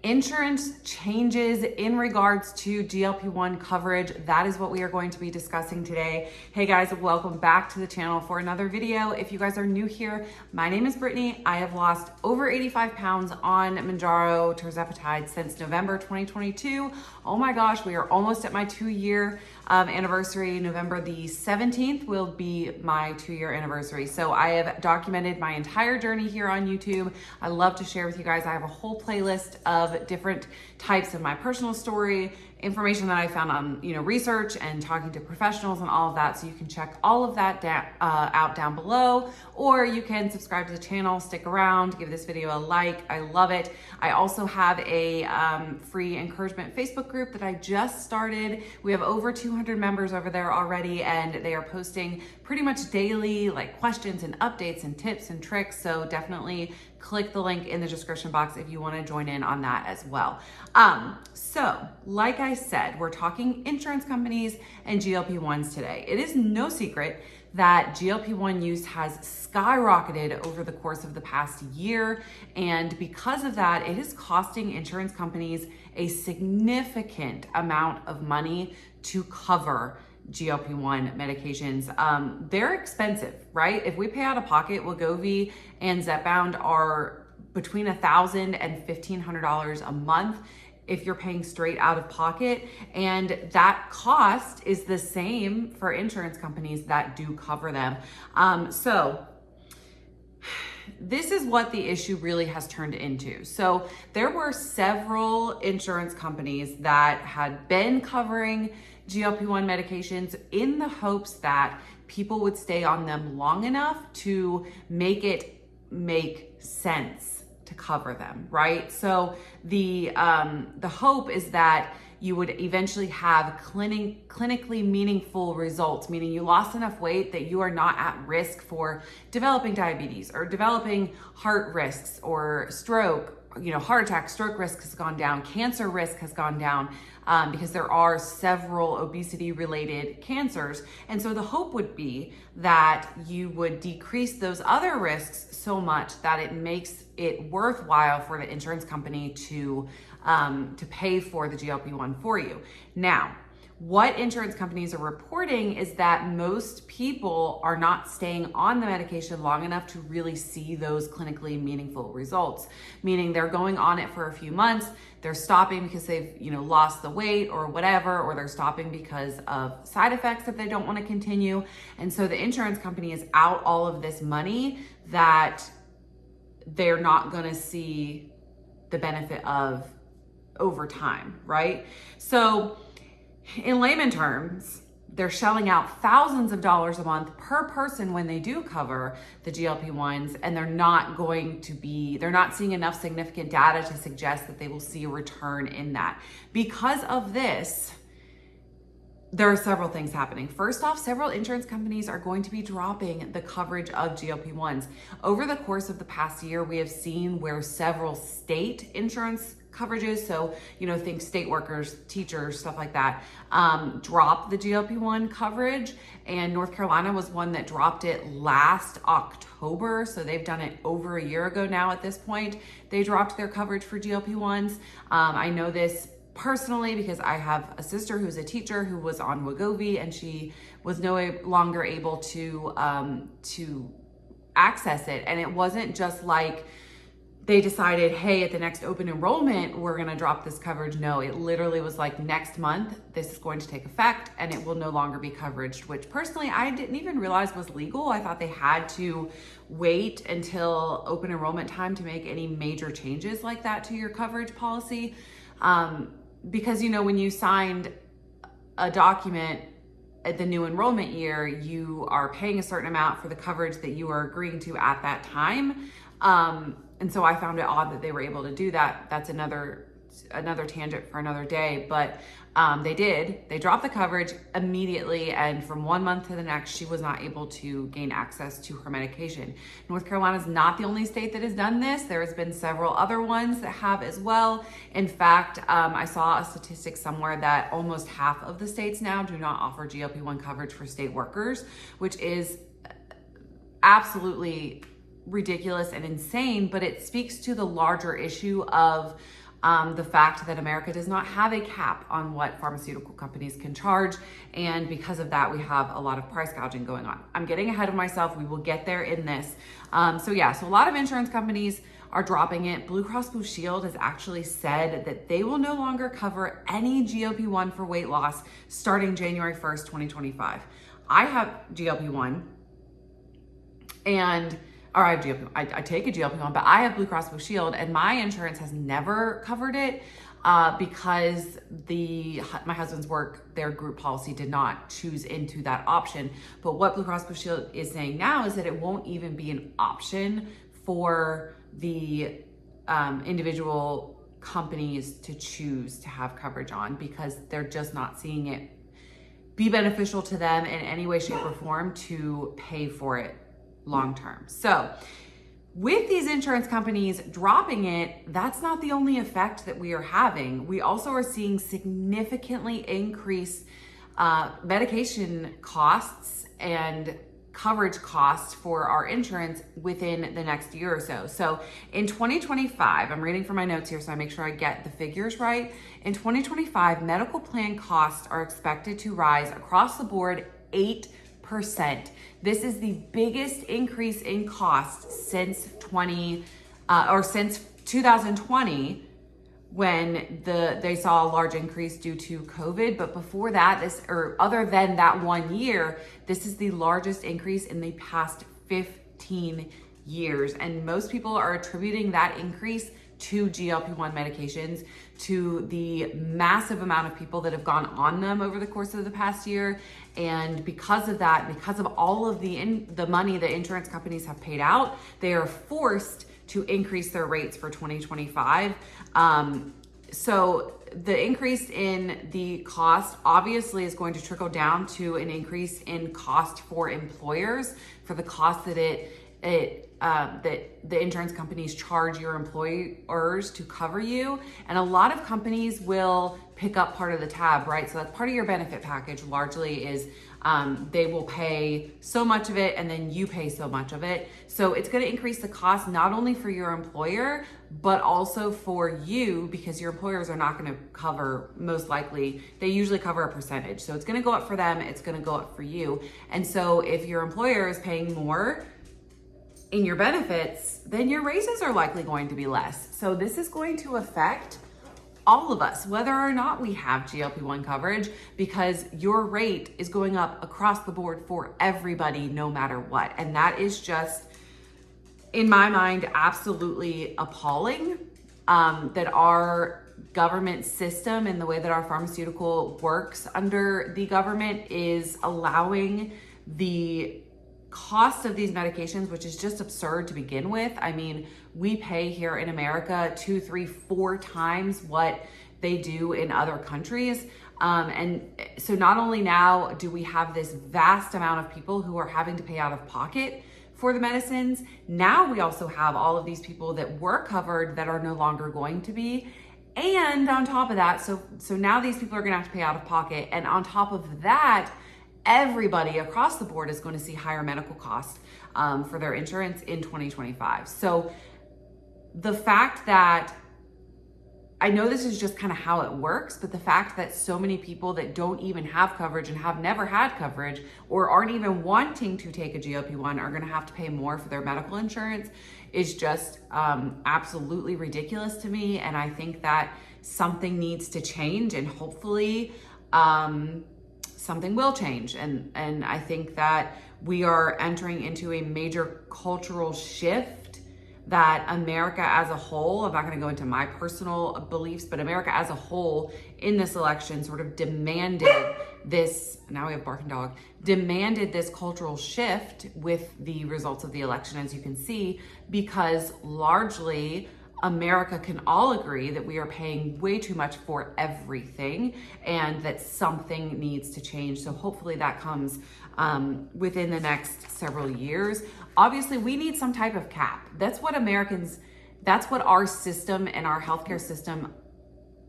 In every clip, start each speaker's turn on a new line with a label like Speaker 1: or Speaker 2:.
Speaker 1: Insurance changes in regards to GLP-1 coverage. That is what we are going to be discussing today. Hey guys, welcome back to the channel for another video. If you guys are new here, my name is Brittany. I have lost over 85 pounds on Mounjaro tirzepatide since November 2022. Oh my gosh, we are almost at my 2-year anniversary. November the 17th will be my 2-year anniversary. So I have documented my entire journey here on YouTube. I love to share with you guys. I have a whole playlist of different types of my personal story, information that I found on research and talking to professionals and all of that. So you can check all of that out down below, or you can subscribe to the channel, stick around, give this video a like. I love it. I also have a free encouragement Facebook group that I just started. We have over 200 members over there already, and they are posting pretty much daily questions and updates and tips and tricks. So definitely click the link in the description box if you want to join in on that as well. So like I said, we're talking insurance companies and GLP-1s today. It is no secret that GLP-1 use has skyrocketed over the course of the past year. And because of that, it is costing insurance companies a significant amount of money to cover GLP-1 medications. They're expensive, right? If we pay out of pocket, Wegovy and Zepbound are between $1,000 and $1,500 a month if you're paying straight out of pocket. And that cost is the same for insurance companies that do cover them. So this is what the issue really has turned into. So there were several insurance companies that had been covering GLP-1 medications in the hopes that people would stay on them long enough to make it make sense to cover them, right? So the hope is that you would eventually have clinically meaningful results, meaning you lost enough weight that you are not at risk for developing diabetes or developing heart risks or stroke. Heart attack, stroke risk has gone down, cancer risk has gone down, because there are several obesity related cancers. And so the hope would be that you would decrease those other risks so much that it makes it worthwhile for the insurance company to pay for the GLP-1 for you. Now, what insurance companies are reporting is that most people are not staying on the medication long enough to really see those clinically meaningful results, meaning they're going on it for a few months, they're stopping because they've lost the weight or whatever, or they're stopping because of side effects that they don't want to continue. And so the insurance company is out all of this money that they're not going to see the benefit of over time, right? So in layman terms, they're shelling out thousands of dollars a month per person when they do cover the GLP-1s, and they're not seeing enough significant data to suggest that they will see a return in that. Because of this, there are several things happening. First off, several insurance companies are going to be dropping the coverage of GLP-1s. Over the course of the past year, we have seen where several state insurance coverages, so think state workers, teachers, stuff like that, drop the GLP-1 coverage, and North Carolina was one that dropped it last October, so they've done it over a year ago now. At this point, they dropped their coverage for GLP-1s. I know this personally because I have a sister who's a teacher who was on Wegovy, and she was no longer able to access it. And it wasn't just like they decided, hey, at the next open enrollment, we're gonna drop this coverage. No, it literally was like, next month, this is going to take effect and it will no longer be coverage, which personally, I didn't even realize was legal. I thought they had to wait until open enrollment time to make any major changes like that to your coverage policy. Because, when you signed a document at the new enrollment year, you are paying a certain amount for the coverage that you are agreeing to at that time. And so I found it odd that they were able to do that. That's another tangent for another day, but they dropped the coverage immediately, and from 1 month to the next, she was not able to gain access to her medication. North Carolina is not the only state that has done this. There has been several other ones that have as well. In fact, I saw a statistic somewhere that almost half of the states now do not offer GLP-1 coverage for state workers, which is absolutely ridiculous and insane, but it speaks to the larger issue of the fact that America does not have a cap on what pharmaceutical companies can charge. And because of that, we have a lot of price gouging going on. I'm getting ahead of myself. We will get there in this. So a lot of insurance companies are dropping it. Blue Cross Blue Shield has actually said that they will no longer cover any GLP-1 for weight loss starting January 1st, 2025. I have GLP-1 I take a GLP-1, but I have Blue Cross Blue Shield and my insurance has never covered it because my husband's work, their group policy did not choose into that option. But what Blue Cross Blue Shield is saying now is that it won't even be an option for the individual companies to choose to have coverage on, because they're just not seeing it be beneficial to them in any way, shape, or form to pay for it long term. So with these insurance companies dropping it, that's not the only effect that we are having. We also are seeing significantly increased medication costs and coverage costs for our insurance within the next year or so. So in 2025, I'm reading from my notes here so I make sure I get the figures right. In 2025, medical plan costs are expected to rise across the board 8%. This is the biggest increase in costs since 2020, when they saw a large increase due to COVID. But before that, other than that 1 year, this is the largest increase in the past 15 years. And most people are attributing that increase to GLP-1 medications, to the massive amount of people that have gone on them over the course of the past year. And because of that, because of all of the money that insurance companies have paid out, they are forced to increase their rates for 2025. So the increase in the cost obviously is going to trickle down to an increase in cost for employers, for the cost that that the insurance companies charge your employers to cover you. And a lot of companies will pick up part of the tab, right? So that's part of your benefit package largely is they will pay so much of it and then you pay so much of it. So it's going to increase the cost not only for your employer, but also for you, because your employers are not going to cover, most likely, they usually cover a percentage. So it's going to go up for them, it's going to go up for you. And so if your employer is paying more in your benefits, then your raises are likely going to be less. So this is going to affect all of us, whether or not we have GLP-1 coverage, because your rate is going up across the board for everybody, no matter what. And that is just, in my mind, absolutely appalling, that our government system and the way that our pharmaceutical works under the government is allowing the cost of these medications, which is just absurd to begin with. I mean, we pay here in America 2, 3, 4 times what they do in other countries. And so not only now do we have this vast amount of people who are having to pay out of pocket for the medicines, now we also have all of these people that were covered that are no longer going to be. And on top of that, so now these people are gonna have to pay out of pocket. And on top of that, everybody across the board is going to see higher medical costs for their insurance in 2025. So the fact that, I know this is just kind of how it works, but the fact that so many people that don't even have coverage and have never had coverage or aren't even wanting to take a GLP-1 are going to have to pay more for their medical insurance is just absolutely ridiculous to me. And I think that something needs to change, and hopefully something will change. And I think that we are entering into a major cultural shift that America as a whole, I'm not going to go into my personal beliefs, but America as a whole in this election sort of demanded this, now we have barking dog, demanded this cultural shift with the results of the election, as you can see, because largely America can all agree that we are paying way too much for everything and that something needs to change. So hopefully that comes within the next several years. Obviously, we need some type of cap. That's what our system and our healthcare system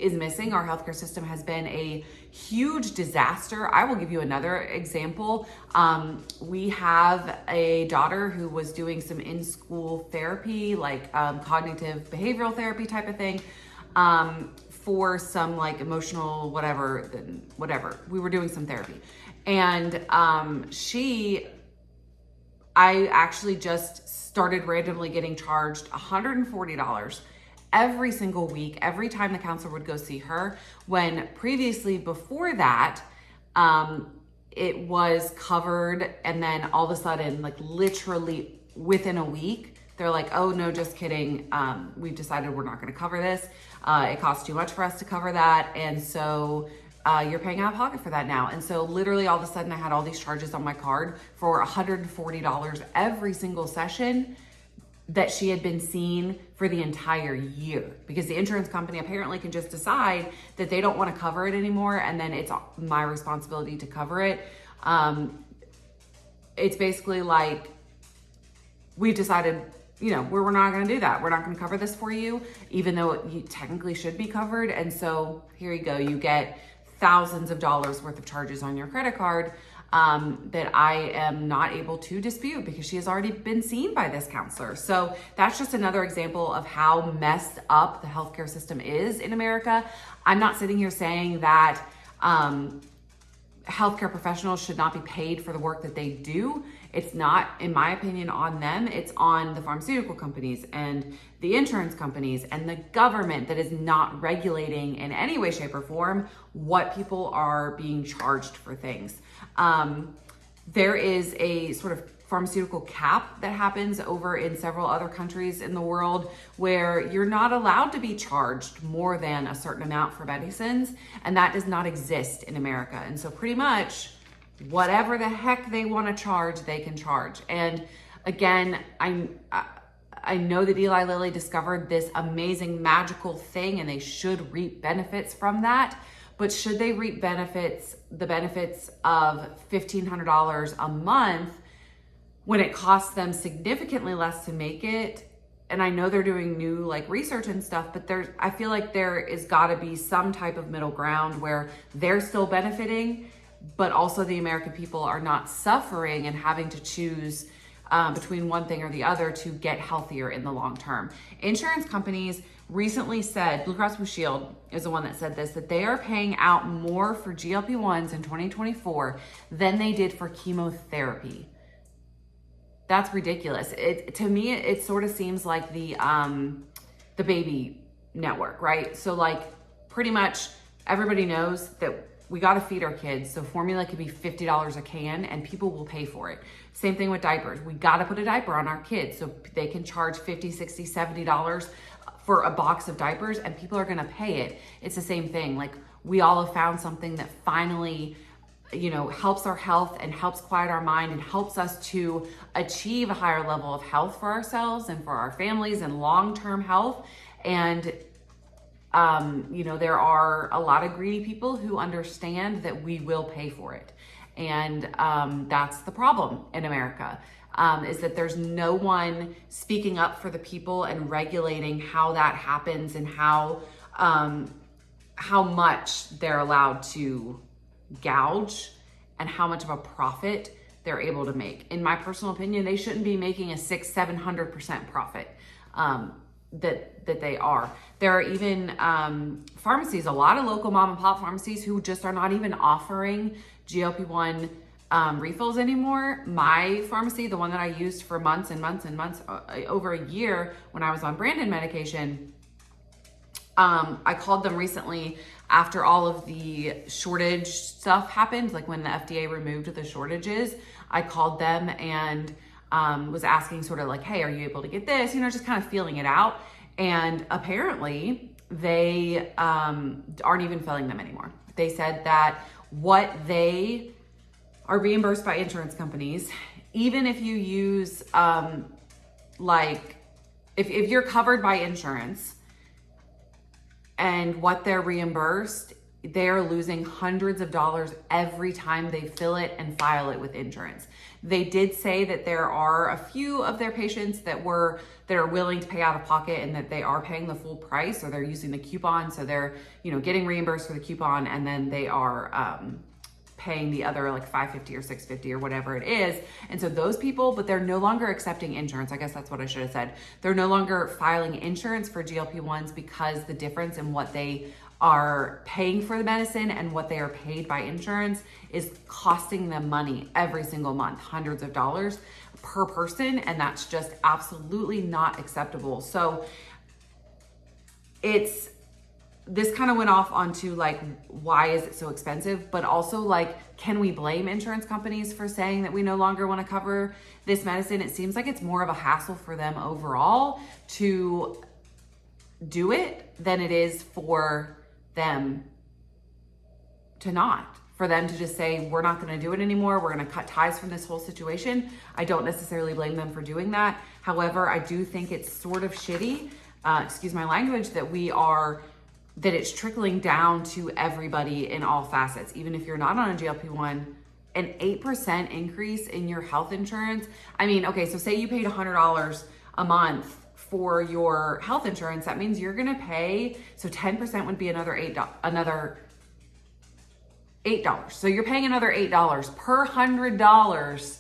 Speaker 1: is missing. Our healthcare system has been a huge disaster. I will give you another example. We have a daughter who was doing some in-school therapy, like cognitive behavioral therapy type of thing. for some like emotional whatever. We were doing some therapy, and I actually just started randomly getting charged $140 every single week, every time the counselor would go see her, when previously before that, it was covered, and then all of a sudden, like literally within a week, they're like, oh no, just kidding. We've decided we're not gonna cover this. It costs too much for us to cover that. And so you're paying out of pocket for that now. And so literally all of a sudden I had all these charges on my card for $140 every single session that she had been seen for the entire year, because the insurance company apparently can just decide that they don't want to cover it anymore, and then it's my responsibility to cover it. It's basically like, we've decided, we're not going to do that. We're not going to cover this for you, even though you technically should be covered. And so here you go. You get thousands of dollars worth of charges on your credit card that I am not able to dispute, because she has already been seen by this counselor. So that's just another example of how messed up the healthcare system is in America. I'm not sitting here saying that healthcare professionals should not be paid for the work that they do. It's not, in my opinion, on them. It's on the pharmaceutical companies and the insurance companies and the government that is not regulating in any way, shape, or form what people are being charged for things. There is a sort of pharmaceutical cap that happens over in several other countries in the world, where you're not allowed to be charged more than a certain amount for medicines, and that does not exist in America. And so pretty much whatever the heck they want to charge, they can charge. And again, I know that Eli Lilly discovered this amazing magical thing, and they should reap benefits from that. But should they reap the benefits of $1,500 a month when it costs them significantly less to make it? And I know they're doing new like research and stuff, but I feel like there is gotta be some type of middle ground where they're still benefiting, but also the American people are not suffering and having to choose between one thing or the other to get healthier in the long term. Insurance companies recently said, Blue Cross Blue Shield is the one that said this, that they are paying out more for GLP-1s in 2024 than they did for chemotherapy. That's ridiculous. To me, it sort of seems like the baby network, right? So like pretty much everybody knows that we got to feed our kids. So formula could be $50 a can and people will pay for it. Same thing with diapers. We got to put a diaper on our kids so they can charge $50, $60, $70 for a box of diapers, and people are going to pay it. It's the same thing. Like, we all have found something that finally, helps our health and helps quiet our mind and helps us to achieve a higher level of health for ourselves and for our families and long-term health. And there are a lot of greedy people who understand that we will pay for it. And that's the problem in America, is that there's no one speaking up for the people and regulating how that happens and how much they're allowed to gouge and how much of a profit they're able to make. In my personal opinion, they shouldn't be making a 600-700% profit. That they are. There are even pharmacies, a lot of local mom and pop pharmacies who just are not even offering GLP-1 refills anymore. My pharmacy, the one that I used for months and months and months, over a year when I was on branded medication, I called them recently after all of the shortage stuff happened, like when the FDA removed the shortages. I called them and was asking sort of like, hey, are you able to get this? Just kind of feeling it out. And apparently they aren't even filling them anymore. They said that what they are reimbursed by insurance companies, even if you use, if you're covered by insurance and what they're reimbursed, they're losing hundreds of dollars every time they fill it and file it with insurance. They did say that there are a few of their patients that are willing to pay out of pocket and that they are paying the full price, or they're using the coupon. So they're, getting reimbursed for the coupon, and then they are paying the other like $550 or $650 or whatever it is. And so those people, but they're no longer accepting insurance. I guess that's what I should have said. They're no longer filing insurance for GLP-1s because the difference in what they are paying for the medicine and what they are paid by insurance is costing them money every single month, hundreds of dollars per person. And that's just absolutely not acceptable. So this kind of went off onto like, why is it so expensive? But also like, can we blame insurance companies for saying that we no longer want to cover this medicine? It seems like it's more of a hassle for them overall to do it than it is for them to not. For them to just say, we're not going to do it anymore. We're going to cut ties from this whole situation. I don't necessarily blame them for doing that. However, I do think it's sort of shitty, excuse my language, that it's trickling down to everybody in all facets. Even if you're not on a GLP-1, an 8% increase in your health insurance. I mean, okay, so say you paid $100 a month for your health insurance. That means you're going to pay, so 10% would be another $8. So you're paying another $8 per $100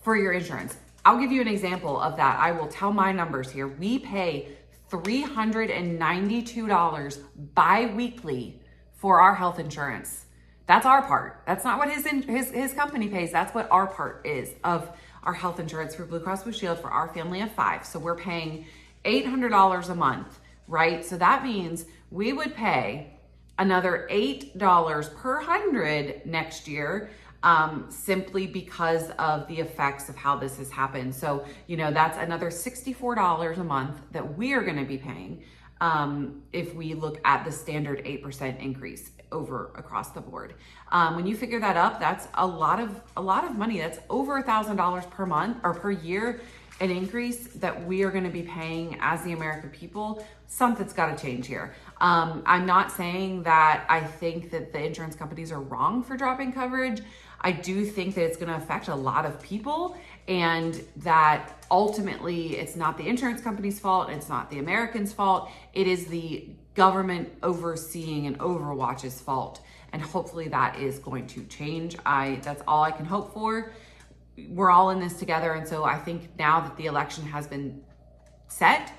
Speaker 1: for your insurance. I'll give you an example of that. I will tell my numbers here. We pay $392 bi-weekly for our health insurance. That's our part. That's not what his company pays. That's what our part is of our health insurance for Blue Cross Blue Shield for our family of 5. So we're paying $800 a month, right? So that means we would pay another $8 per 100 next year, simply because of the effects of how this has happened. So, that's another $64 a month that we are going to be paying, if we look at the standard 8% increase across the board. When you figure that up, that's a lot of money. That's over $1,000 per month or per year, an increase that we are going to be paying as the American people. Something's got to change here. I'm not saying that I think that the insurance companies are wrong for dropping coverage. I do think that it's going to affect a lot of people, and that ultimately it's not the insurance company's fault. It's not the Americans' fault. It is the government overseeing and Overwatch's fault. And hopefully that is going to change. That's all I can hope for. We're all in this together. And so I think now that the election has been set,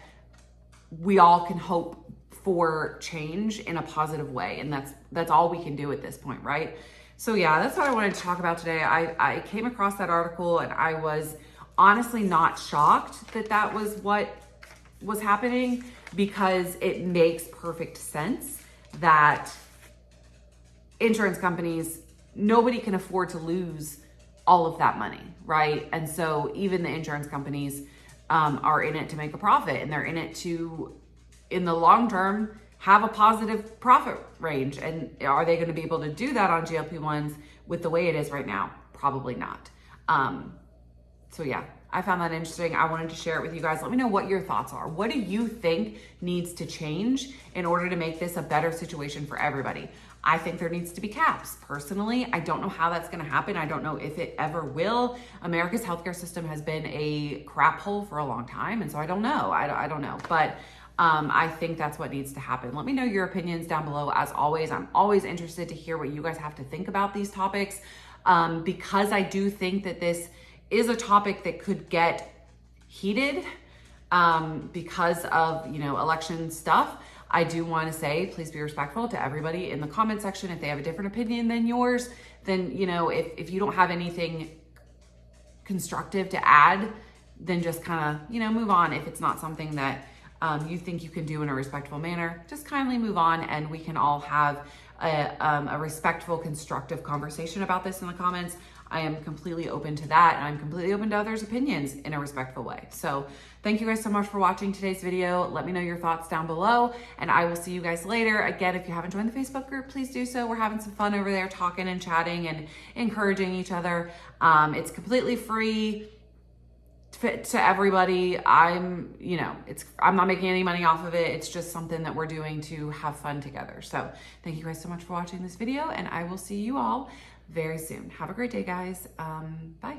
Speaker 1: we all can hope for change in a positive way. And that's all we can do at this point, right? So yeah, that's what I wanted to talk about today. I came across that article and I was honestly not shocked that that was what was happening, because it makes perfect sense that insurance companies, nobody can afford to lose all of that money, right? And so even the insurance companies are in it to make a profit, and they're in it to, in the long term, have a positive profit range. And are they going to be able to do that on GLP-1s with the way it is right now? Probably not. So yeah, I found that interesting. I wanted to share it with you guys. Let me know what your thoughts are. What do you think needs to change in order to make this a better situation for everybody? I think there needs to be caps. Personally, I don't know how that's going to happen. I don't know if it ever will. America's healthcare system has been a crap hole for a long time. And so I don't know. I don't know. But I think that's what needs to happen. Let me know your opinions down below. As always, I'm always interested to hear what you guys have to think about these topics, because I do think that this is a topic that could get heated because of, election stuff. I do want to say, please be respectful to everybody in the comment section. If they have a different opinion than yours, then, if you don't have anything constructive to add, then just kind of, move on. If it's not something that you think you can do in a respectful manner, just kindly move on, and we can all have a respectful, constructive conversation about this in the comments. I am completely open to that, and I'm completely open to others' opinions in a respectful way. So thank you guys so much for watching today's video. Let me know your thoughts down below, and I will see you guys later. Again, if you haven't joined the Facebook group, please do so. We're having some fun over there, talking and chatting and encouraging each other. It's completely free to everybody. I'm not making any money off of it. It's just something that we're doing to have fun together. So thank you guys so much for watching this video, and I will see you all very soon. Have a great day, guys. Bye.